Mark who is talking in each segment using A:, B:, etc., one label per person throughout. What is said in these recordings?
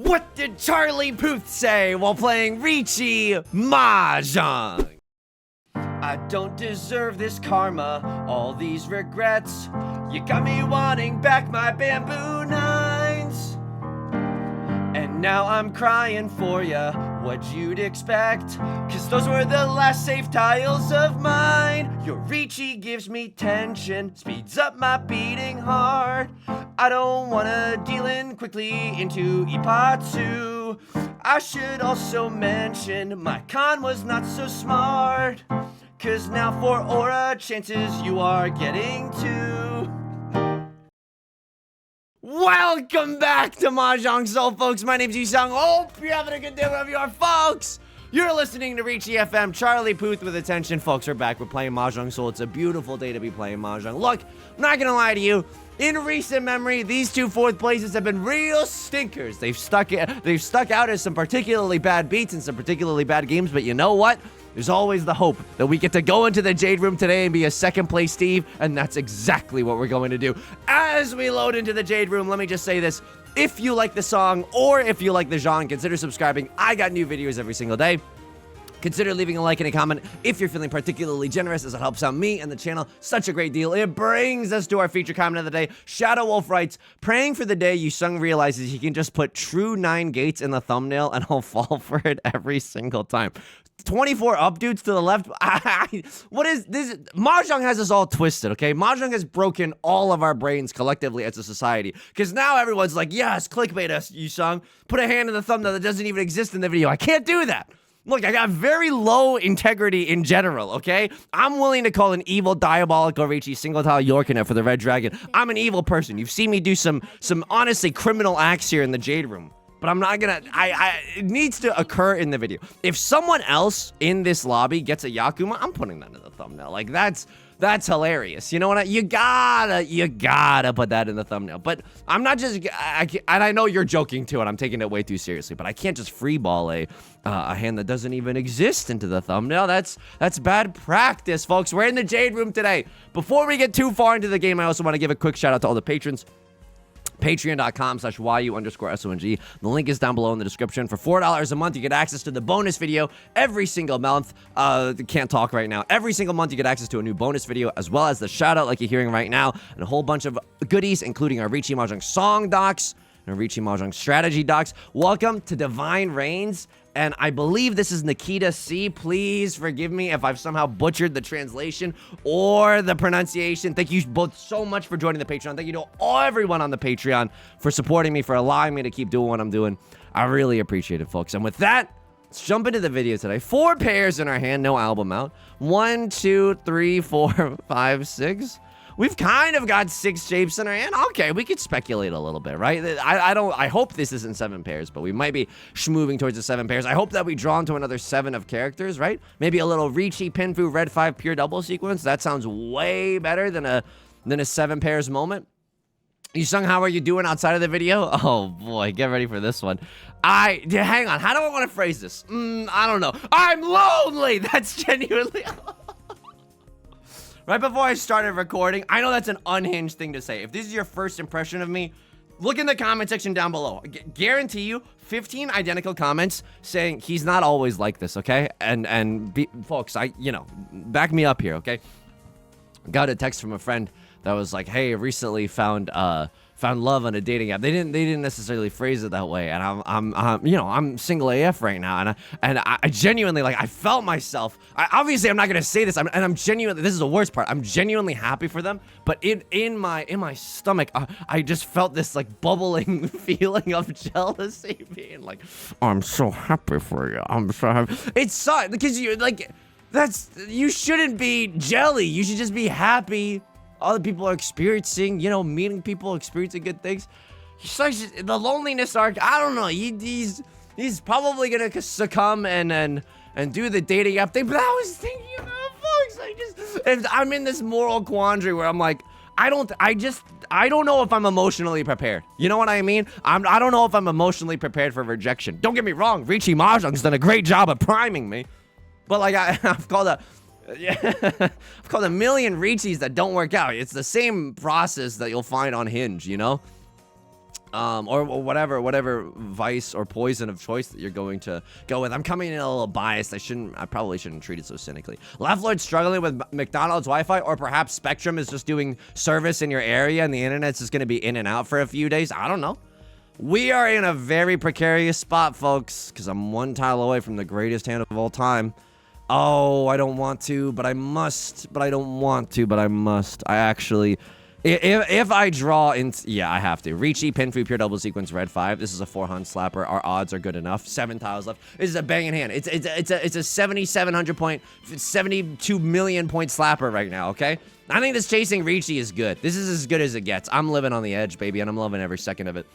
A: What did Charlie Puth say while playing Riichi Mahjong? I don't deserve this karma, all these regrets. You got me wanting back my bamboo nines. And now I'm crying for ya, what you'd expect. Cause those were the last safe tiles of mine. Your Riichi gives me tension, speeds up my beating heart. I don't wanna deal in quickly into Ipatsu. I should also mention my con was not so smart. Cause now for aura chances you are getting to. Welcome back to Mahjong Soul, folks. My name's Yusong. Hope you're having a good day wherever you are, folks. You're listening to Riichi FM. Charlie Puth with attention. Folks, we're back. We're playing Mahjong Soul. It's a beautiful day to be playing Mahjong. Look, I'm not gonna lie to you. In recent memory, these two fourth places have been real stinkers. They've stuck out as some particularly bad beats and some particularly bad games, but you know what? There's always the hope that we get to go into the Jade Room today and be a second place Steve, and that's exactly what we're going to do. As we load into the Jade Room, let me just say this. If you like the song or if you like the genre, consider subscribing. I got new videos every single day. Consider leaving a like and a comment if you're feeling particularly generous, as it helps out me and the channel such a great deal. It brings us to our feature comment of the day. Shadow Wolf writes, praying for the day Yusong realizes he can just put true 9 gates in the thumbnail and I'll fall for it every single time. 24 up dudes to the left. What is this? Mahjong has us all twisted, okay? Mahjong has broken all of our brains collectively as a society. Because now everyone's like, yes, clickbait us, Yusong. Put a hand in the thumbnail that doesn't even exist in the video. I can't do that. Look, I got very low integrity in general, okay? I'm willing to call an evil, diabolical Riichi single tile Yorkinet for the Red Dragon. I'm an evil person. You've seen me do some honestly criminal acts here in the Jade Room. But I'm not gonna, it needs to occur in the video. If someone else in this lobby gets a Yakuman, I'm putting that in the thumbnail. Like, that's hilarious. You know what? You gotta put that in the thumbnail. But I'm not just, and I know you're joking too, and I'm taking it way too seriously, but I can't just freeball a hand that doesn't even exist into the thumbnail. That's bad practice, folks. We're in the Jade Room today. Before we get too far into the game, I also want to give a quick shout out to all the patrons. Patreon.com/YU_SONG. The link is down below in the description. For $4 a month, you get access to the bonus video every single month. Can't talk right now. Every single month, you get access to a new bonus video, as well as the shout out like you're hearing right now, and a whole bunch of goodies, including our Riichi Mahjong song docs and our Riichi Mahjong strategy docs. Welcome to Divine Reigns. And I believe this is Nikita C. Please forgive me if I've somehow butchered the translation or the pronunciation. Thank you both so much for joining the Patreon. Thank you to everyone on the Patreon for supporting me, for allowing me to keep doing what I'm doing. I really appreciate it, folks. And with that, let's jump into the video today. 4 pairs in our hand, no album out. 1, 2, 3, 4, 5, 6. We've kind of got 6 shapes in our hand. Okay, we could speculate a little bit, right? I hope this isn't 7 pairs, but we might be moving towards the 7 pairs. I hope that we draw into another 7 of characters, right? Maybe a little Riichi, Pinfu, Red 5 pure double sequence. That sounds way better than a 7 pairs moment. Yusong, how are you doing outside of the video? Oh boy, get ready for this one. Hang on, how do I want to phrase this? I don't know. I'm lonely! That's genuinely... Right before I started recording, I know that's an unhinged thing to say. If this is your first impression of me, look in the comment section down below. Guarantee you 15 identical comments saying he's not always like this, okay? Folks, back me up here, okay? Got a text from a friend that was like, "Hey, recently found love on a dating app." They didn't necessarily phrase it that way, and I'm single AF right now, and I genuinely, like, I felt myself. Obviously I'm not gonna say this, I'm genuinely, this is the worst part, I'm genuinely happy for them, but in my stomach, I just felt this like bubbling feeling of jealousy, being like, "I'm so happy for you. I'm so happy." It sucks because you like, you shouldn't be jelly. You should just be happy. Other people are experiencing, meeting people, experiencing good things. The loneliness arc, I don't know. He's probably gonna succumb and do the dating app thing. But I was thinking about, folks, I'm in this moral quandary where I'm like, I don't know if I'm emotionally prepared. You know what I mean? I don't know if I'm emotionally prepared for rejection. Don't get me wrong, Riichi Mahjong's done a great job of priming me. But like, I've called a million Riichis that don't work out. It's the same process that you'll find on Hinge, or whatever vice or poison of choice that you're going to go with. I'm coming in a little biased. I probably shouldn't treat it so cynically. Left Lord struggling with McDonald's Wi-Fi, or perhaps Spectrum is just doing service in your area and the internet's just going to be in and out for a few days. I don't know. We are in a very precarious spot, folks, because I'm one tile away from the greatest hand of all time. Oh, I don't want to, but I must. But I don't want to, but I must. I actually... If I draw in, yeah, I have to. Riichi, Pinfu, pure double sequence, red 5. This is a 400 slapper. Our odds are good enough. 7 tiles left. This is a banging hand. It's a 7,700 point, 72 million point slapper right now. Okay, I think this chasing Riichi is good. This is as good as it gets. I'm living on the edge, baby, and I'm loving every second of it.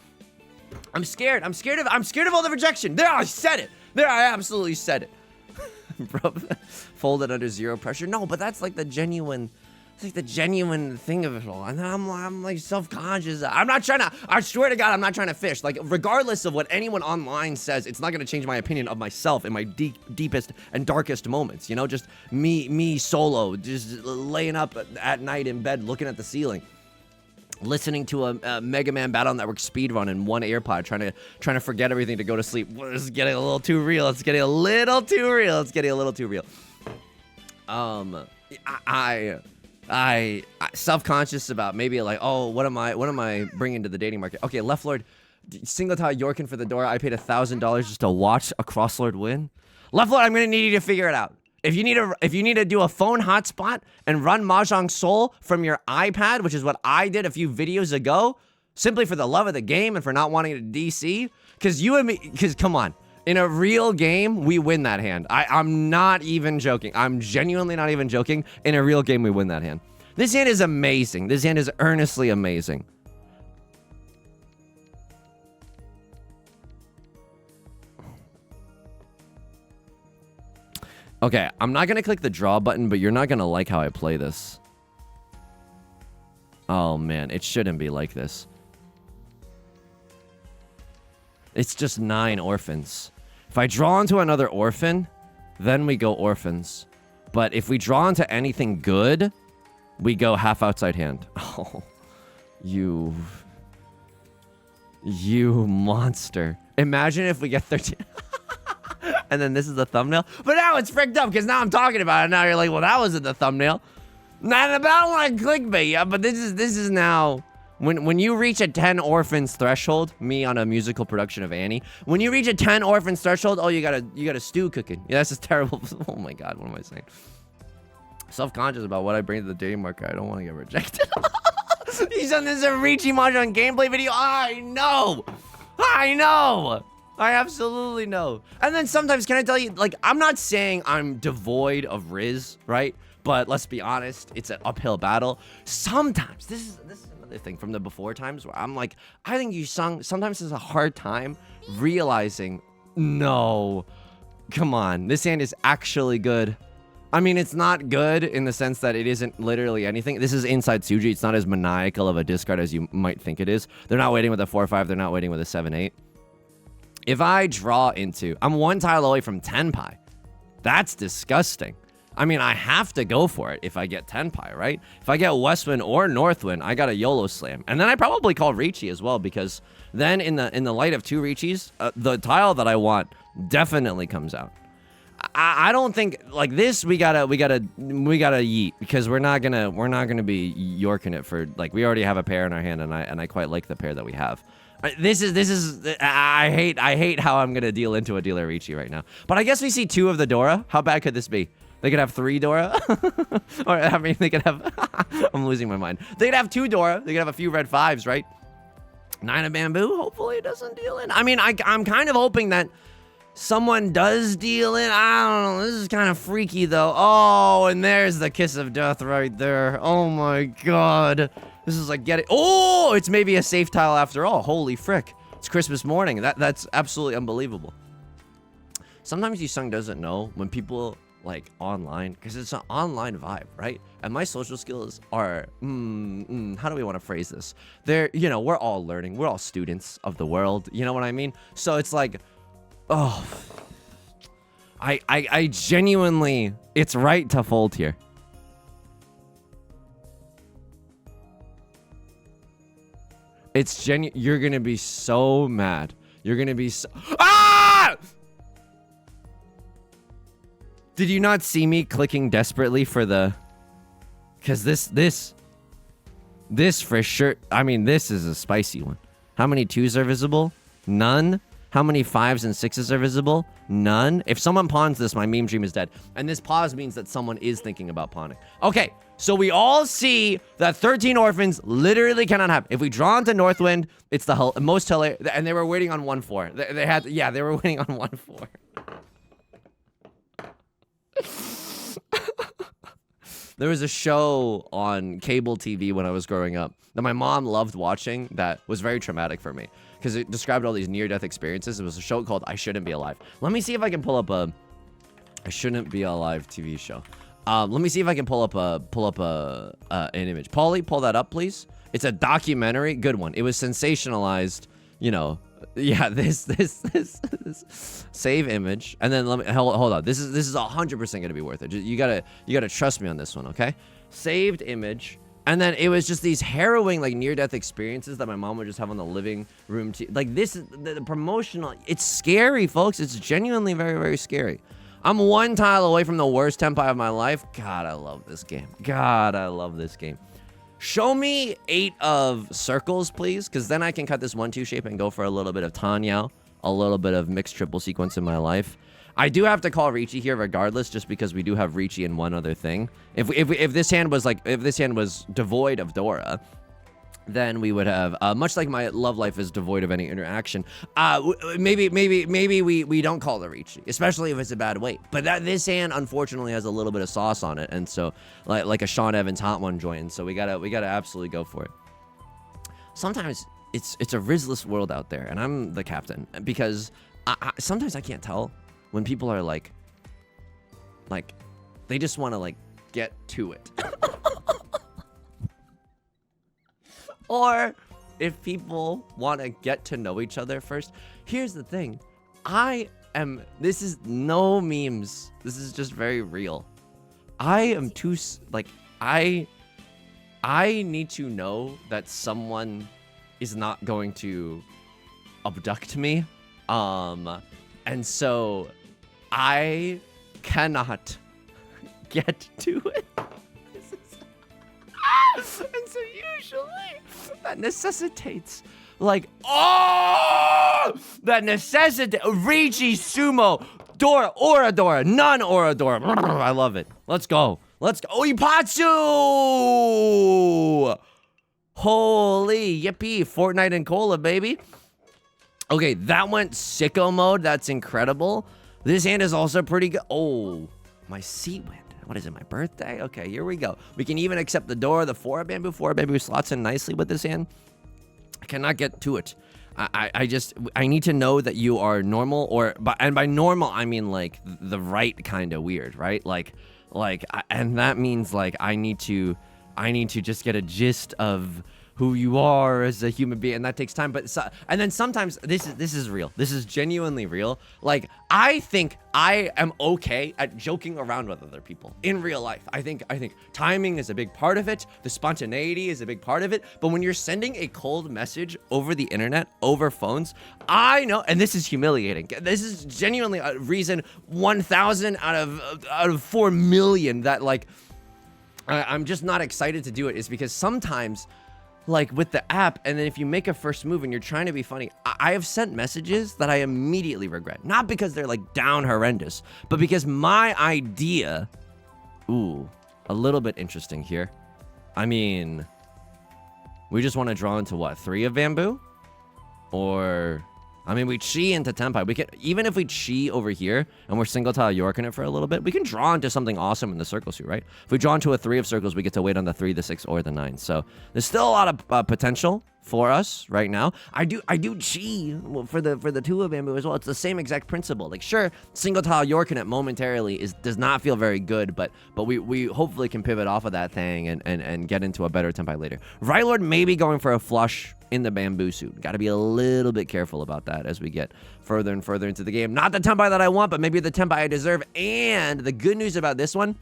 A: I'm scared. I'm scared of all the rejection. There, I said it. There, I absolutely said it. Bro, folded under zero pressure. No, but that's like the genuine. It's like the genuine thing of it all. And then I'm like self-conscious. I'm not trying to, I swear to God, I'm not trying to fish. Like, regardless of what anyone online says, it's not going to change my opinion of myself in my deepest and darkest moments. You know, just me solo, just laying up at night in bed, looking at the ceiling, listening to a Mega Man Battle Network speedrun in one AirPod, trying to forget everything to go to sleep. This is getting a little too real. It's getting a little too real. It's getting a little too real. I self-conscious about maybe like, oh, what am I bringing to the dating market? Okay, Left Lord, single tile Yorkin for the Dora. I paid $1,000 just to watch a Crosslord win. Left Lord, I'm gonna need you to figure it out. If you need to do a phone hotspot and run Mahjong Soul from your iPad, which is what I did a few videos ago, simply for the love of the game and for not wanting to DC, because come on. In a real game, we win that hand. I'm not even joking. I'm genuinely not even joking. In a real game, we win that hand. This hand is amazing. This hand is earnestly amazing. Okay, I'm not going to click the draw button, but you're not going to like how I play this. Oh, man. It shouldn't be like this. It's just 9 orphans. If I draw into another orphan, then we go orphans. But if we draw into anything good, we go half outside hand. Oh, you monster. Imagine if we get 13. And then this is the thumbnail. But now it's fricked up because now I'm talking about it. Now you're like, well, that wasn't the thumbnail. Not about like clickbait. Yeah, but this is now... When you reach a 10 orphans threshold, me on a musical production of Annie, when you reach a 10 orphans threshold, oh, you got a stew cooking. Yeah, that's just terrible. Oh my God, what am I saying? Self-conscious about what I bring to the dating market. I don't want to get rejected. He's done this a Riichi Mahjong gameplay video. I know. I absolutely know. And then sometimes, can I tell you, like, I'm not saying I'm devoid of Riz, right? But let's be honest, it's an uphill battle. Sometimes, this is thing from the before times where I'm like, I think Yusong sometimes has a hard time realizing, no, come on, this hand is actually good. I mean, it's not good in the sense that it isn't literally anything. This is inside Tsuji. It's not as maniacal of a discard as you might think it is. They're not waiting with a 4-5. They're not waiting with a 7-8. If I draw into, I'm 1 tile away from 10 pi. That's disgusting. I mean, I have to go for it if I get 10 pi, right? If I get Westwind or Northwind, I got a YOLO slam. And then I probably call Riichi as well, because then in the light of 2 Riichis, the tile that I want definitely comes out. I don't think like this. We gotta yeet, because we're not gonna be yorking it for, like, we already have a pair in our hand, and I quite like the pair that we have. This is I hate how I'm gonna deal into a dealer Riichi right now. But I guess we see 2 of the Dora. How bad could this be? They could have 3 Dora. Or, I mean, they could have... I'm losing my mind. They could have 2 Dora. They could have a few red 5s, right? 9 of bamboo. Hopefully it doesn't deal in. I mean, I'm kind of hoping that someone does deal in. I don't know. This is kind of freaky, though. Oh, and there's the kiss of death right there. Oh, my God. This is like getting... Oh, it's maybe a safe tile after all. Holy frick. It's Christmas morning. That's absolutely unbelievable. Sometimes Yusong doesn't know when people... like online, because it's an online vibe, right? And my social skills are how do we want to phrase this? They're, you know, we're all learning, we're all students of the world, you know what I mean? So it's like, oh, I genuinely, it's right to fold here. It's you're gonna be so mad. You're gonna be so. Ah! Did you not see me clicking desperately for the? Cause this for sure. I mean, this is a spicy one. How many 2s are visible? None. How many 5s and 6s are visible? None. If someone pawns this, my meme dream is dead. And this pause means that someone is thinking about pawning. Okay, so we all see that 13 orphans literally cannot happen. If we draw into Northwind, it's the most hilarious. And they were waiting on 1-4. They were waiting on 1-4. There was a show on cable TV when I was growing up that my mom loved watching that was very traumatic for me because it described all these near-death experiences. It was a show called I Shouldn't Be Alive. Let me see if I can pull up a I Shouldn't Be Alive TV show. Let me see if I can pull up an image. Paulie, pull that up, please. It's a documentary. Good one. It was sensationalized, you know. Yeah, this save image, and then let me hold on. This is 100% gonna be worth it. You gotta trust me on this one, okay? Saved image, and then it was just these harrowing like near-death experiences that my mom would just have on the living room. Like this is the promotional. It's scary, folks. It's genuinely very, very scary. I'm one tile away from the worst tenpai of my life. God, I love this game. God, I love this game. Show me 8 of circles, please, because then I can cut this 1-2 shape and go for a little bit of Tanyao, a little bit of mixed triple sequence in my life. I do have to call Riichi here regardless, just because we do have Riichi in one other thing. If this hand was devoid of Dora, then we would have much like my love life is devoid of any interaction. Maybe we don't call the Riichi, especially if it's a bad weight. But this hand unfortunately has a little bit of sauce on it, and so like a Sean Evans hot one joint. So we gotta absolutely go for it. Sometimes it's a Rizless world out there, and I'm the captain because sometimes I can't tell when people are like they just want to like get to it. Or if people want to get to know each other first. Here's the thing. This is no memes. This is just very real. I am too, like, I need to know that someone is not going to abduct me. And so I cannot get to it. And so usually that necessitates like, that necessitates Riichi Sumo, Dora, Oradora, none Oradora. I love it. Let's go. Let's go. Ipatsu! Holy yippee. Fortnite and Cola, baby. Okay, that went sicko mode. That's incredible. This hand is also pretty good. Oh, my seat went. What is it, my birthday? Okay, here we go. We can even accept the Dora, the 4 bamboo. 4 bamboo slots in nicely with this hand. I cannot get to it. I need to know that you are normal, and by normal, I mean like the right kind of weird, right? And that means like I need to just get a gist of who you are as a human being, and that takes time. And then sometimes this is real. This is genuinely real. Like, I think I am okay at joking around with other people in real life. I think timing is a big part of it. The spontaneity is a big part of it. But when you're sending a cold message over the internet, over phones, I know, and this is humiliating. This is genuinely a reason 1,000 out of 4 million that like I'm just not excited to do it, is because sometimes, like with the app, and then if you make a first move and you're trying to be funny, I have sent messages that I immediately regret. Not because they're like down horrendous, but because my idea, a little bit interesting here. I mean, we just want to draw into what, 3 of bamboo? Or, I mean, we chi into tenpai. We can, even if we chi over here and we're single tile Yorking it for a little bit, we can draw into something awesome in the circle suit, right? If we draw into a 3 of circles, we get to wait on the 3, the 6, or the 9. So there's still a lot of potential for us right now. I do chi for the 2 of bamboo as well. It's the same exact principle. Like, sure, single tile Yorking it momentarily does not feel very good, but we hopefully can pivot off of that thing and get into a better tenpai later. Rylord may be going for a flush in the bamboo suit. Got to be a little bit careful about that as we get further and further into the game. Not the tenpai that I want, but maybe the tenpai I deserve. And the good news about this one,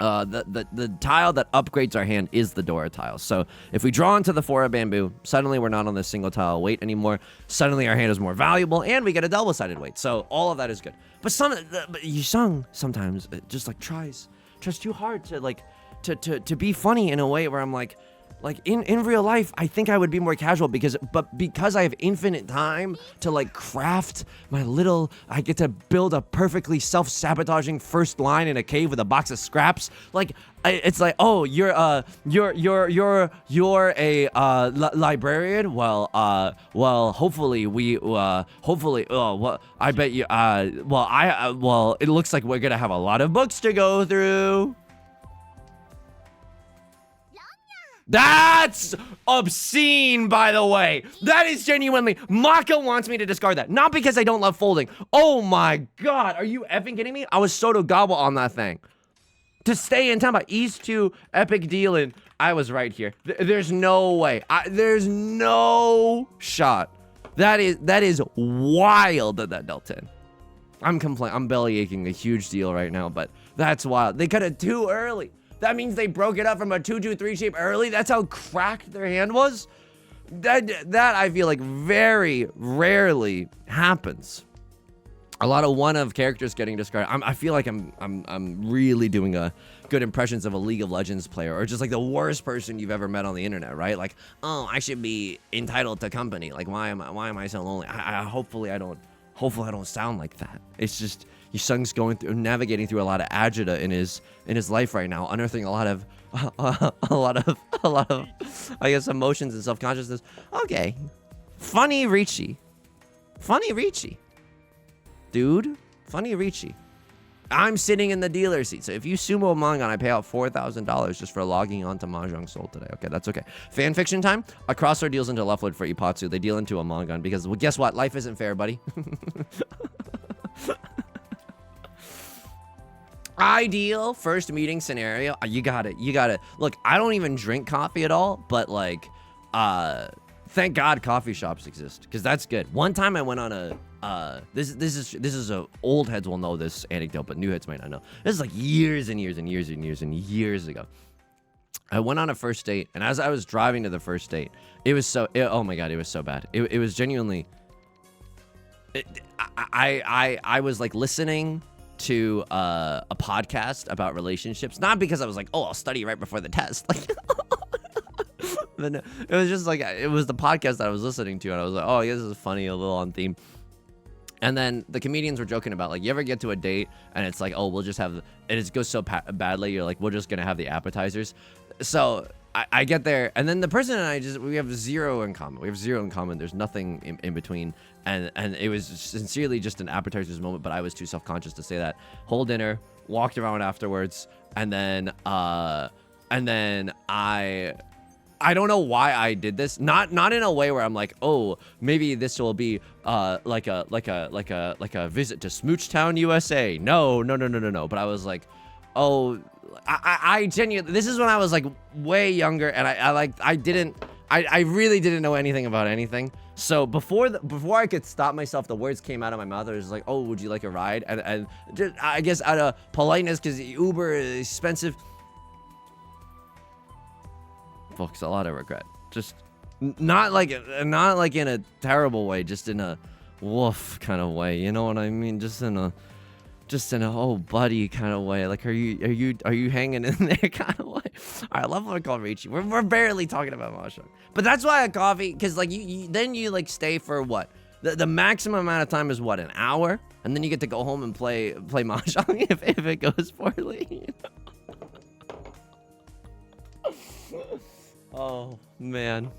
A: the tile that upgrades our hand is the Dora tile. So if we draw into the 4 of bamboo, suddenly we're not on this single tile weight anymore. Suddenly our hand is more valuable, and we get a double-sided weight. So all of that is good. But Yusong sometimes just like tries too hard to like to be funny in a way where I'm like in real life, I think I would be more casual because I have infinite time to like craft my I get to build a perfectly self-sabotaging first line in a cave with a box of scraps. Like it's like, oh, you're a librarian. Well, hopefully I bet you, it looks like we're gonna have a lot of books to go through. That's obscene, by the way. That is genuinely, Maka wants me to discard that. Not because I don't love folding. Oh my God, are you effing kidding me? I was Soto Gobble on that thing. To stay in time about East 2 epic dealing, I was right here. There's no way. There's no shot. That is wild that dealt in. I'm belly aching a huge deal right now, but that's wild. They cut it too early. That means they broke it up from a 2-2-3 shape early. That's how cracked their hand was. That I feel like very rarely happens. A lot of one-of characters getting discarded. I feel like I'm really doing a good impressions of a League of Legends player, or just like the worst person you've ever met on the internet, right? Like, oh, I should be entitled to company. Like, why am I so lonely? Hopefully I don't sound like that. It's just Yusung's navigating through a lot of agita in his life right now, unearthing a lot of I guess emotions and self-consciousness. Okay, funny Riichi, dude, funny Riichi. I'm sitting in the dealer seat, so if you sumo Mangan, I pay out $4,000 just for logging on to Mahjong Soul today. Okay, that's okay. Fan fiction time. A crossroad deals into leftwood for Ipatsu. They deal into a Mangan because, well, guess what? Life isn't fair, buddy. Ideal first meeting scenario. You got it. Look, I don't even drink coffee at all, but like, thank God coffee shops exist, because that's good. One time I went on a this is a old heads will know this anecdote, but new heads might not know. This is like years and years ago. I went on a first date, and as I was driving to the first date, oh my God, it was so bad. It was genuinely. I was like listening to a podcast about relationships, not because I was like, oh, I'll study right before the test. Like, but no, it was just like, it was the podcast that I was listening to, and I was like, oh, I guess this is funny, a little on theme. And then the comedians were joking about, like, you ever get to a date and it's like, oh, we'll just have, and it goes so badly, you're like, we're just gonna have the appetizers. So I get there, and then the person and I we have zero in common. There's nothing in between. And it was sincerely just an appetizers moment, but I was too self-conscious to say that. Whole dinner, walked around afterwards, and then I don't know why I did this. Not in a way where I'm like, oh, maybe this will be like a visit to Smoochtown, USA. No. But I was like, oh, I genuinely, this is when I was like way younger, and I really didn't know anything about anything. So before I could stop myself, the words came out of my mouth. I was like, oh, would you like a ride? And just, I guess out of politeness, because Uber is expensive. Folks, a lot of regret. Just not like in a terrible way, just in a woof kind of way. You know what I mean? Just in a oh buddy kind of way. Like, are you hanging in there kind of way? All right, I love what I call Riichi. We're barely talking about Mahjong, but that's why a coffee, because like you like stay for what? The maximum amount of time is what, an hour, and then you get to go home and play Mahjong if it goes poorly. Oh man.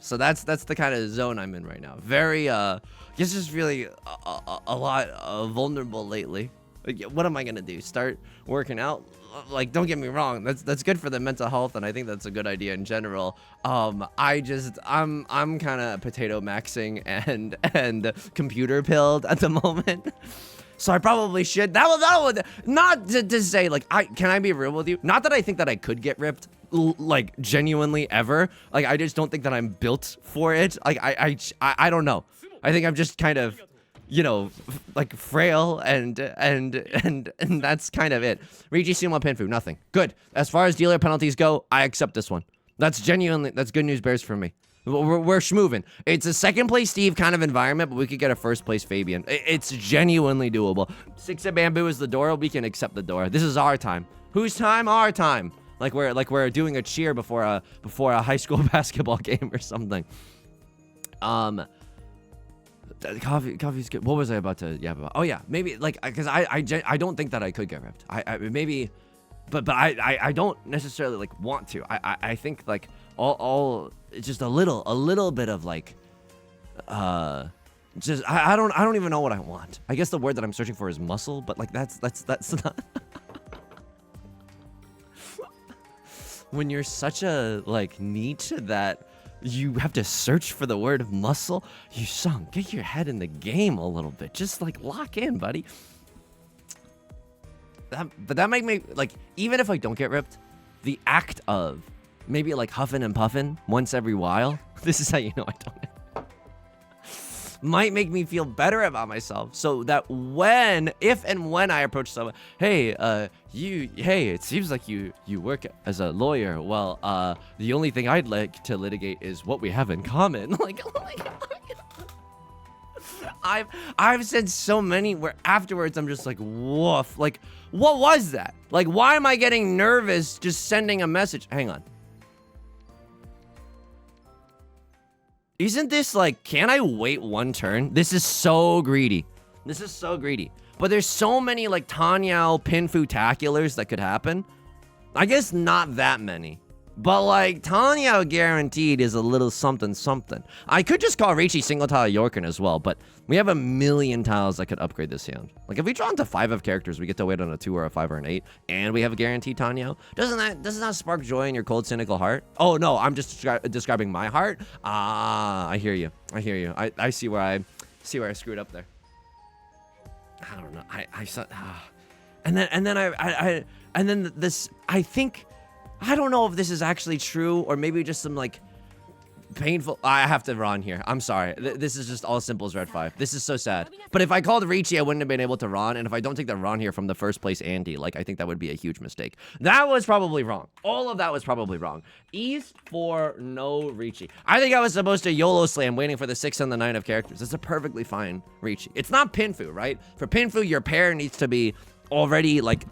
A: So that's the kind of zone I'm in right now. Very I guess just really a lot vulnerable lately. Like, what am I gonna do? Start working out? Like, don't get me wrong, that's good for the mental health, and I think that's a good idea in general. I'm kind of potato maxing and computer pilled at the moment. So I probably should. That would not to say, like, can I be real with you? Not that I think that I could get ripped, like, genuinely ever. Like, I just don't think that I'm built for it. Like, I don't know. I think I'm just kind of, you know, like frail, and that's kind of it. Riichi Sumo Pinfu, nothing. Good. As far as dealer penalties go, I accept this one. That's good news bears for me. We're schmoving. It's a second place Steve kind of environment, but we could get a first place Fabian. It's genuinely doable. 6 of bamboo is the Dora. We can accept the Dora. This is our time. Whose time? Our time. Like we're doing a cheer before a high school basketball game or something. Coffee's good. What was I about to yap about? Oh yeah, maybe like because I don't think that I could get ripped. I maybe, but I don't necessarily like want to. I think like all it's just a little bit of like just I don't even know what I want. I guess the word that I'm searching for is muscle, but like that's not. When you're such a like niche that you have to search for the word muscle, Yusong, get your head in the game a little bit. Just like lock in, buddy. But that might make like, even if I don't get ripped, the act of maybe like huffing and puffing once every while, this is how you know I don't, might make me feel better about myself, so that if and when I approach someone, hey, it seems like you work as a lawyer. Well, the only thing I'd like to litigate is what we have in common. Like, oh my god. I've said so many where afterwards I'm just like, woof. Like, what was that? Like, why am I getting nervous just sending a message? Hang on. Isn't this like, can I wait one turn? This is so greedy. This is so greedy. But there's so many like Tenhou Pinfu taculars that could happen. I guess not that many. But like Tenhou guaranteed is a little something something. I could just call Riichi single tile Yorkin as well, but we have a million tiles that could upgrade this hand. Like if we draw into 5 of characters, we get to wait on a 2 or a 5 or an 8, and we have a guaranteed Tenhou. Doesn't that spark joy in your cold cynical heart? Oh no, I'm just describing my heart. I hear you. I hear you. I see where I screwed up there. I don't know. And then this, I think, I don't know if this is actually true or maybe just some like painful. I have to run here. I'm sorry. This is just all simple as red 5. This is so sad. But if I called Riichi, I wouldn't have been able to run. And if I don't take the run here from the first place Andy, like I think that would be a huge mistake. That was probably wrong. All of that was probably wrong. East for no Riichi. I think I was supposed to YOLO slam waiting for the 6 and the 9 of characters. It's a perfectly fine Riichi. It's not Pinfu, right? For Pinfu, your pair needs to be already like,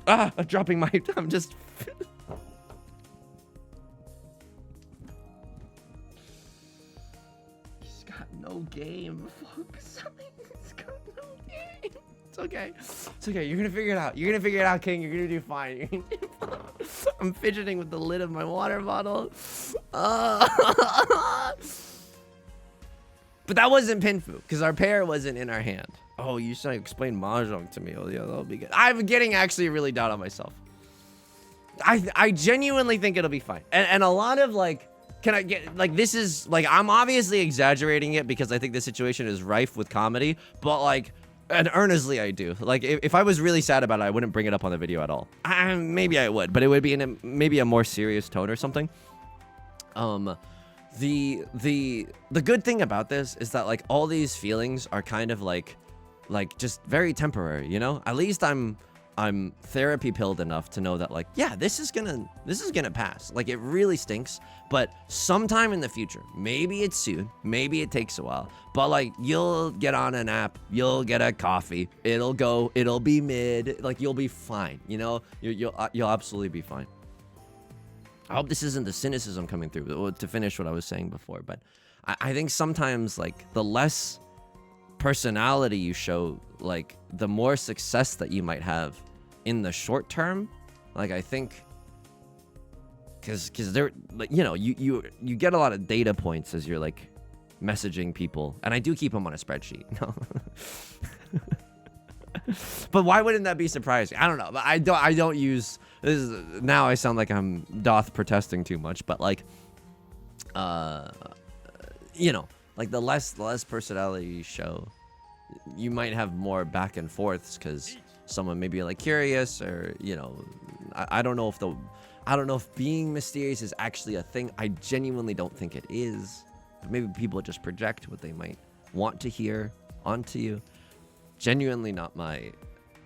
A: dropping my, I'm just... No game, folks. It's got no game. It's okay. It's okay. You're gonna figure it out. You're gonna figure it out, King. You're gonna do fine. I'm fidgeting with the lid of my water bottle. But that wasn't Pinfu, because our pair wasn't in our hand. Oh, you should explain Mahjong to me. Oh, yeah, that'll be good. I'm getting actually really down on myself. I genuinely think it'll be fine. And a lot of like, can I get, like, this is, like, I'm obviously exaggerating it because I think the situation is rife with comedy, but, like, and earnestly I do. Like, if I was really sad about it, I wouldn't bring it up on the video at all. Maybe I would, but it would be in maybe a more serious tone or something. The good thing about this is that, like, all these feelings are kind of, like, just very temporary, you know? At least I'm therapy pilled enough to know that, like, yeah, this is gonna pass. Like, it really stinks, but sometime in the future, maybe it's soon, maybe it takes a while, but like, you'll get on an app, you'll get a coffee, it'll be mid, like, you'll be fine, you know? You'll absolutely be fine. I hope this isn't the cynicism coming through to finish what I was saying before, but I think sometimes, like, the less personality you show, like, the more success that you might have in the short term. Like, I think because there, like, you know, you get a lot of data points as you're like messaging people, and I do keep them on a spreadsheet. No. But why wouldn't that be surprising? I don't know. But I don't use this now. I sound like I'm protesting too much, but like, you know, like the less personality you show, you might have more back and forths because someone may be like curious, or, you know, I don't know if being mysterious is actually a thing. I genuinely don't think it is. But maybe people just project what they might want to hear onto you. genuinely not my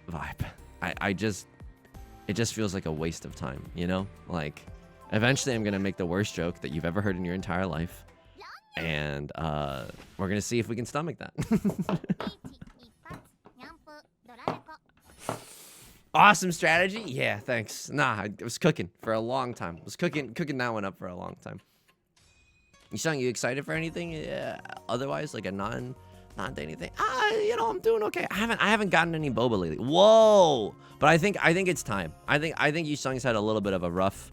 A: vibe. It just feels like a waste of time, you know? Like, eventually I'm gonna make the worst joke that you've ever heard in your entire life. And we're gonna see if we can stomach that. Awesome strategy. Yeah, thanks. Nah, I was cooking for a long time. I was cooking that one up for a long time. Yusong, you excited for anything? Yeah. Otherwise, like a non-dating thing. You know, I'm doing okay. I haven't gotten any boba lately. Whoa! But I think it's time. I think Yusong's had a little bit of a rough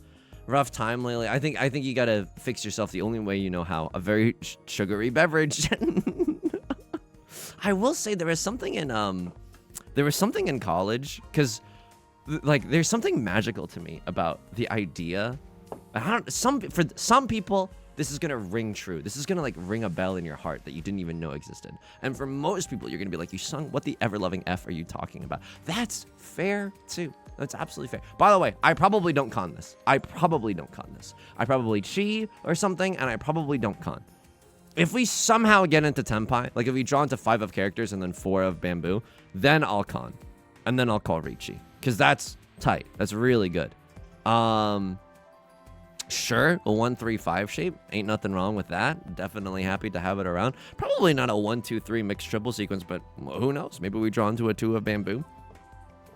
A: time lately. I think you gotta fix yourself the only way you know how. A very sugary beverage. I will say there was something in college, because like there's something magical to me about the idea. For some people, this is gonna ring true. This is gonna like ring a bell in your heart that you didn't even know existed. And for most people, you're gonna be like, Yusong, what the ever-loving F are you talking about? That's fair too. That's absolutely fair. By the way, I probably don't con this. I probably chi or something, and I probably don't con. If we somehow get into Tenpai, like if we draw into 5 of characters and then 4 of bamboo, then I'll con. And then I'll call Riichi. Because that's tight. That's really good. Sure, a 1-3-5 shape. Ain't nothing wrong with that. Definitely happy to have it around. Probably not a 1-2-3 mixed triple sequence, but who knows? Maybe we draw into a 2 of bamboo.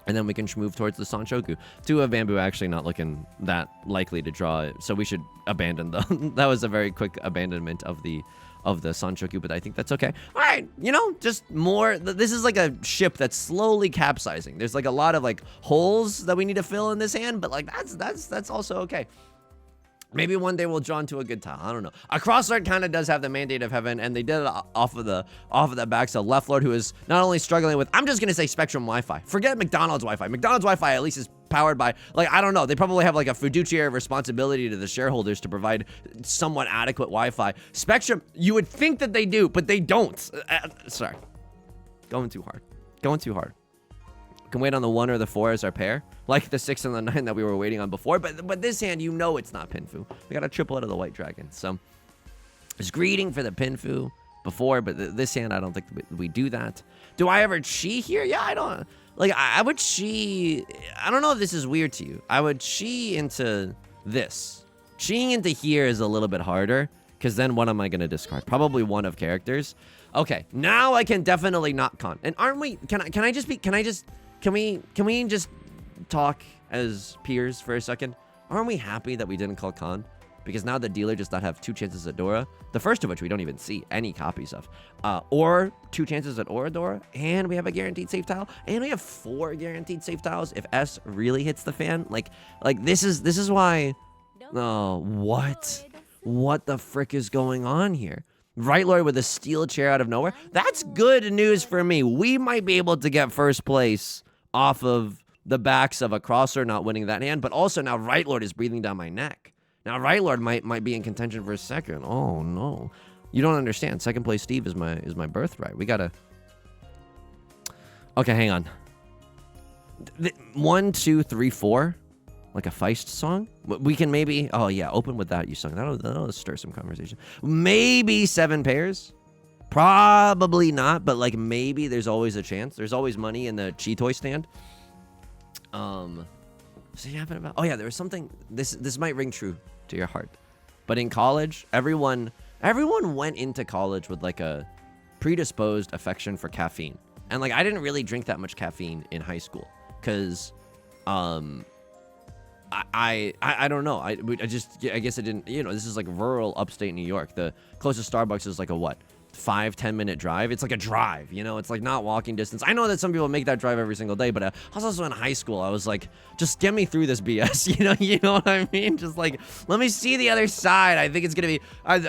A: And then we can move towards the Sanshoku. 2 of bamboo actually not looking that likely to draw it, so we should abandon them. That was a very quick abandonment of the Sanshoku, but I think that's okay. All right, you know, just more. This is like a ship that's slowly capsizing. There's like a lot of like holes that we need to fill in this hand, but like that's also okay. Maybe one day we'll draw into a good tile. I don't know. A crossart kind of does have the mandate of heaven, and they did it off of the backs of Left Lord, who is not only struggling with, I'm just gonna say Spectrum Wi-Fi. Forget McDonald's Wi-Fi. McDonald's Wi-Fi at least is powered by, like, I don't know. They probably have like a fiduciary responsibility to the shareholders to provide somewhat adequate Wi-Fi. Spectrum, you would think that they do, but they don't. Sorry, going too hard. Can wait on the 1 or the 4 as our pair, like the 6 and the 9 that we were waiting on before. But this hand, you know, it's not Pinfu. We got a triplet of the White Dragon, so I was greeting for the Pinfu before, but this hand, I don't think we do that. Do I ever chi here? Yeah, I don't. Like, I would chi. I don't know if this is weird to you. I would chi into this. Chiing into here is a little bit harder, because then what am I gonna discard? Probably 1 of characters. Okay, now I can definitely not con. And aren't we? Can we just talk as peers for a second? Aren't we happy that we didn't call con? Because now the dealer does not have 2 chances at Dora, the first of which we don't even see any copies of, or 2 chances at Dora, and we have a guaranteed safe tile, and we have 4 guaranteed safe tiles if S really hits the fan. Like this is why. Oh, what the frick is going on here? Right Lord with a steel chair out of nowhere. That's good news for me. We might be able to get first place off of the backs of a crosser not winning that hand, but also now Right Lord is breathing down my neck. Now Right Lord might be in contention for a second. Oh no, you don't understand. Second place Steve is my birthright. We gotta. Okay, hang on. 1, 2, 3, 4, like a Feist song. We can maybe. Oh yeah, open with that, Yusong. That'll stir some conversation. Maybe 7 pairs. Probably not, but like maybe there's always a chance. There's always money in the Chi toy stand. What's it happen about? Oh yeah, there was something. This might ring true to your heart, but in college, everyone went into college with like a predisposed affection for caffeine, and like I didn't really drink that much caffeine in high school, cause I don't know. I guess I didn't. You know, this is like rural upstate New York. The closest Starbucks is like a what? 5-10 minute drive. It's like a drive, you know, it's like not walking distance. I know that some people make that drive every single day, but I was also in high school. I was like, just get me through this BS, you know what I mean? Just like, let me see the other side. I think it's gonna be,